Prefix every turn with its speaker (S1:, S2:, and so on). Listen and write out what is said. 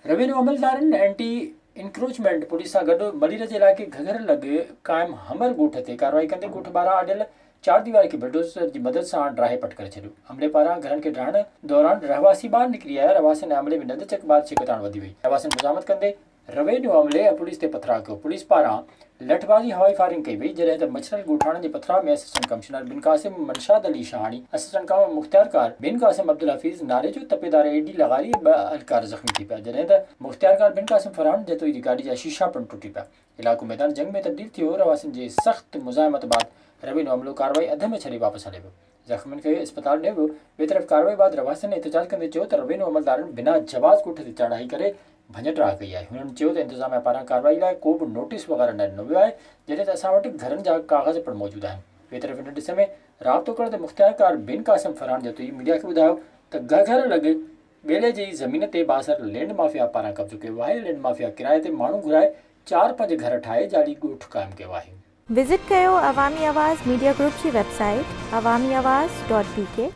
S1: Revenue अमलदारनि anti encroachment police सां गॾु मलीर जे इलाइक़े घगर लॻे क़ाइम हमर ॻोठ ते कार्रवाई कंदे ॻोठ ॿाहिरां आॾियल 4 दीवारी खे बुलडोज़र जी मदद सां ड्राहे पट करे छॾियो। अमले पारां घरनि खे ढाहण दौरान रहवासी ॿाहिरि निकिरी आया। रहवासियुनि ऐं अमले में नंदचक बाद छिकताण वधी वई। रहवासियुनि मुज़ाहमत कंदे रेवेन्यू अमले ऐं पुलिस ते पथराव कयो। पुलिस पारां लठबाज़ी हवाई फायरिंग कई वई, जॾहिं त मछरल ॻोठाणनि जे पथराव में असिस्टेंट कमिश्नर बिन क़ासिम मनशाद अली शाहानी, असिस्टेंट कमिश्नर मुख्तियारकार बिन क़ासिम अब्दुल हफ़ीज़ नारेजो, तपेदार एडी लगारी 2 एहलकार ज़ख़्मी थी पिया, जॾहिं त मुख्तियारकार बिन क़ासिम फरहान जतोई जी गाॾी जा शीशा पिणु टुटी पिया। इलाइक़ो मैदान जंग में तब्दील थियो। रहवासियुनि जे सख़्त मुज़ाहमत बाद रेवेन्यू अमलो कार्रवाई अध में छॾे वापसि हले वियो। ज़ख़्मियुनि खे अस्पताल ॾिनो वियो। ॿिए तरफ़ कार्रवाई बाद रहवासियुनि एहतजाज कंदे चयो त रेवेन्यू अमलदारनि बिना जवाज़ ॻोठ ते चढ़ाई करे भञट राह कई आहे। हुननि चयो त इंतिज़ामिया पारां कार्रवाई लाइ को बि नोटिस वग़ैरह न ॾिनो वियो आहे, जॾहिं त असां वटि घरनि जा काग़ज़ पिणु मौजूदु आहिनि। ॿिए तरफ़ इन ॾिस में राब्तो कंदे मुख्तियारकार बिन क़ासिम फरहान जतोई मीडिया खे ॿुधायो त घगर लॻे ॿेले जी ज़मीन ते बासर लैंड माफ़िया पारां कब्ज़ो कयो आहे। लैंड माफ़िया किराए ते माण्हू घुराए 4-5 घर ठाहे जाली ॻोठ क़ाइमु कयो आहे।
S2: विज़िट कयो अवामी आवाज़ मीडिया ग्रुप जी वेबसाइट awamiawaz.pk।